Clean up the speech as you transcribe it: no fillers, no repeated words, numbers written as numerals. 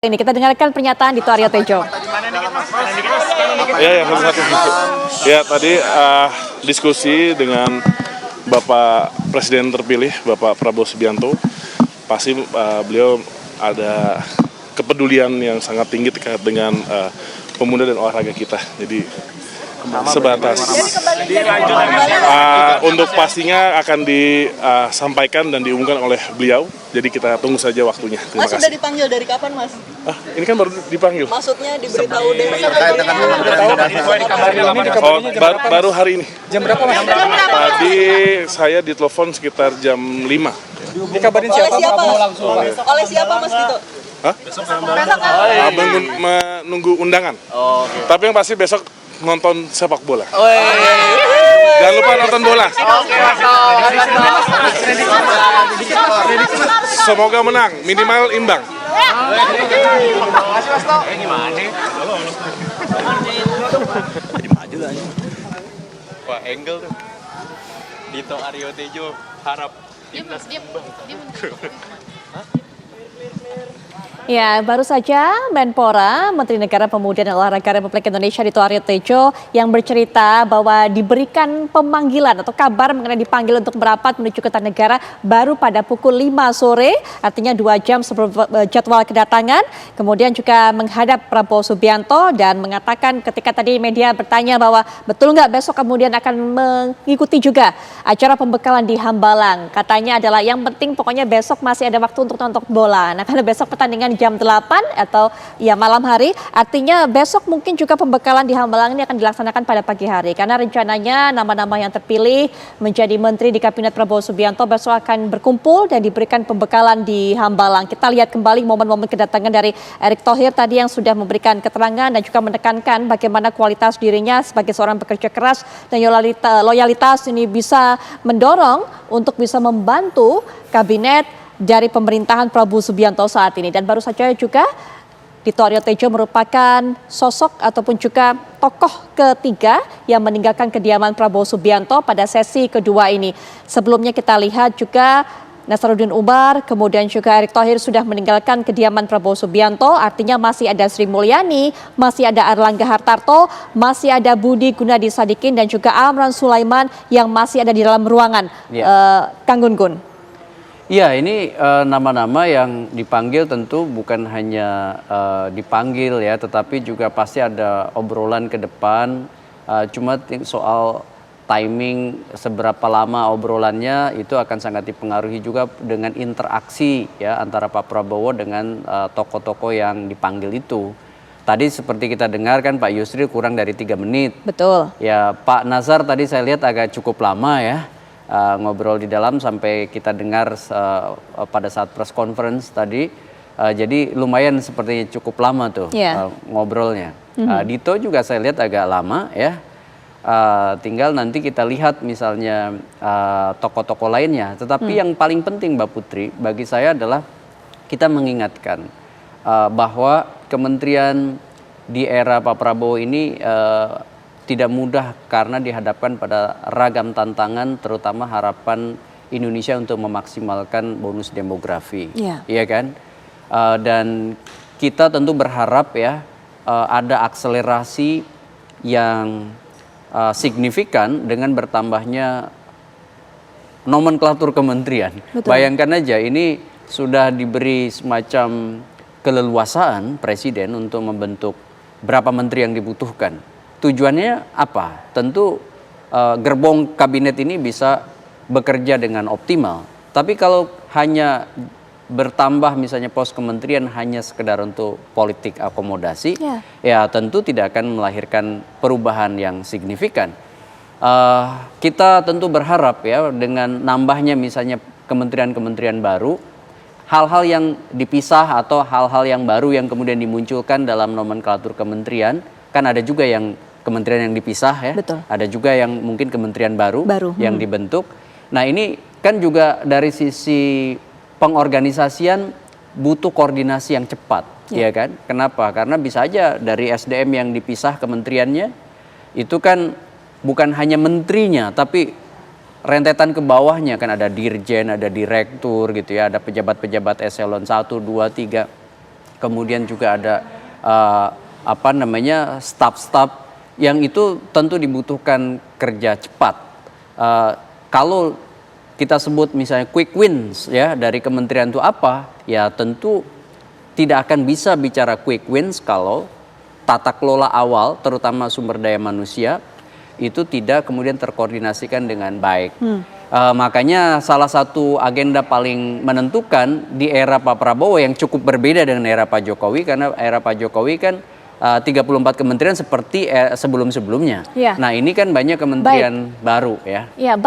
Ini kita dengarkan pernyataan Dito Aryo Tejo. Ya, tadi diskusi dengan Bapak Presiden terpilih, Bapak Prabowo Subianto. Pasti beliau ada kepedulian yang sangat tinggi terkait dengan pemuda dan olahraga kita. Jadi sebatas untuk pastinya akan disampaikan dan diumumkan oleh beliau. Jadi kita tunggu saja waktunya. Mas sudah dipanggil dari kapan, Mas? Ini kan baru dipanggil. Maksudnya diberitahu dari Baru hari ini. Jam berapa, Mas? Tadi saya ditelepon sekitar jam 5. Dikabarin siapa, Pak? Mau langsung, Pak? Oleh siapa, Mas Dito? Hah? Menunggu undangan. Tapi yang pasti besok nonton sepak bola. Jangan lupa nonton bola. Semoga menang, minimal imbang. Wah, angle tuh. Dito Aryo Tejo harap timnas imbang. Ya, baru saja Menpora, Menteri Negara Pemuda dan Olahraga Republik Indonesia Dito Aryo Tejo yang bercerita bahwa diberikan pemanggilan atau kabar mengenai dipanggil untuk merapat menuju Kertanegara baru pada pukul 5 sore, artinya 2 jam sebelum jadwal kedatangan. Kemudian juga menghadap Prabowo Subianto dan mengatakan ketika tadi media bertanya bahwa betul nggak besok kemudian akan mengikuti juga acara pembekalan di Hambalang. Katanya adalah yang penting pokoknya besok masih ada waktu untuk nonton bola. Nah, karena besok pertandingan jam 8 atau ya malam hari, artinya besok mungkin juga pembekalan di Hambalang ini akan dilaksanakan pada pagi hari karena rencananya nama-nama yang terpilih menjadi menteri di Kabinet Prabowo Subianto besok akan berkumpul dan diberikan pembekalan di Hambalang. Kita lihat kembali momen-momen kedatangan dari Erick Thohir tadi yang sudah memberikan keterangan dan juga menekankan bagaimana kualitas dirinya sebagai seorang pekerja keras dan loyalitas ini bisa mendorong untuk bisa membantu kabinet dari pemerintahan Prabowo Subianto saat ini. Dan baru saja juga Dito Aryo Tejo merupakan sosok ataupun juga tokoh ketiga yang meninggalkan kediaman Prabowo Subianto pada sesi kedua ini. Sebelumnya kita lihat juga Nasaruddin Umar, kemudian juga Erick Thohir sudah meninggalkan kediaman Prabowo Subianto, artinya masih ada Sri Mulyani, masih ada Erlangga Hartarto, masih ada Budi Gunadi Sadikin dan juga Amran Sulaiman yang masih ada di dalam ruangan. Kang Gun-Gun. Iya, ini nama-nama yang dipanggil tentu bukan hanya dipanggil ya, tetapi juga pasti ada obrolan ke depan. Cuma soal timing seberapa lama obrolannya itu akan sangat dipengaruhi juga dengan interaksi ya antara Pak Prabowo dengan tokoh-tokoh yang dipanggil itu. Tadi seperti kita dengar kan Pak Yusril kurang dari 3 menit. Betul. Ya Pak Nazar tadi saya lihat agak cukup lama ya. Ngobrol di dalam sampai kita dengar pada saat press conference tadi, jadi lumayan seperti cukup lama tuh ngobrolnya. Dito juga saya lihat agak lama ya, tinggal nanti kita lihat misalnya tokoh-tokoh lainnya. Tetapi yang paling penting Mbak Putri bagi saya adalah kita mengingatkan bahwa kementerian di era Pak Prabowo ini tidak mudah karena dihadapkan pada ragam tantangan, terutama harapan Indonesia untuk memaksimalkan bonus demografi, iya kan? Dan kita tentu berharap ya ada akselerasi yang signifikan dengan bertambahnya nomenklatur kementerian. Betul. Bayangkan aja ini sudah diberi semacam keleluasaan Presiden untuk membentuk berapa menteri yang dibutuhkan. Tujuannya apa? Tentu gerbong kabinet ini bisa bekerja dengan optimal. Tapi kalau hanya bertambah misalnya pos kementerian hanya sekedar untuk politik akomodasi, ya tentu tidak akan melahirkan perubahan yang signifikan. Kita tentu berharap ya dengan nambahnya misalnya kementerian-kementerian baru, hal-hal yang dipisah atau hal-hal yang baru yang kemudian dimunculkan dalam nomenklatur kementerian, kan ada juga yang kementerian yang dipisah ya. Betul. Ada juga yang mungkin kementerian baru. Yang dibentuk. Nah ini kan juga dari sisi pengorganisasian butuh koordinasi yang cepat, ya kan? Kenapa? Karena bisa aja dari SDM yang dipisah kementeriannya itu kan bukan hanya menterinya, tapi rentetan ke bawahnya kan ada dirjen, ada direktur gitu ya, ada pejabat-pejabat eselon 1, 2, 3. kemudian juga ada staf-staf yang itu tentu dibutuhkan kerja cepat. Kalau kita sebut misalnya quick wins ya dari kementerian itu apa? Ya tentu tidak akan bisa bicara quick wins kalau tata kelola awal, terutama sumber daya manusia, itu tidak kemudian terkoordinasikan dengan baik. Makanya salah satu agenda paling menentukan di era Pak Prabowo yang cukup berbeda dengan era Pak Jokowi, karena era Pak Jokowi kan 34 kementerian seperti sebelum-sebelumnya. Ya. Nah ini kan banyak kementerian baru ya. Ya, baik.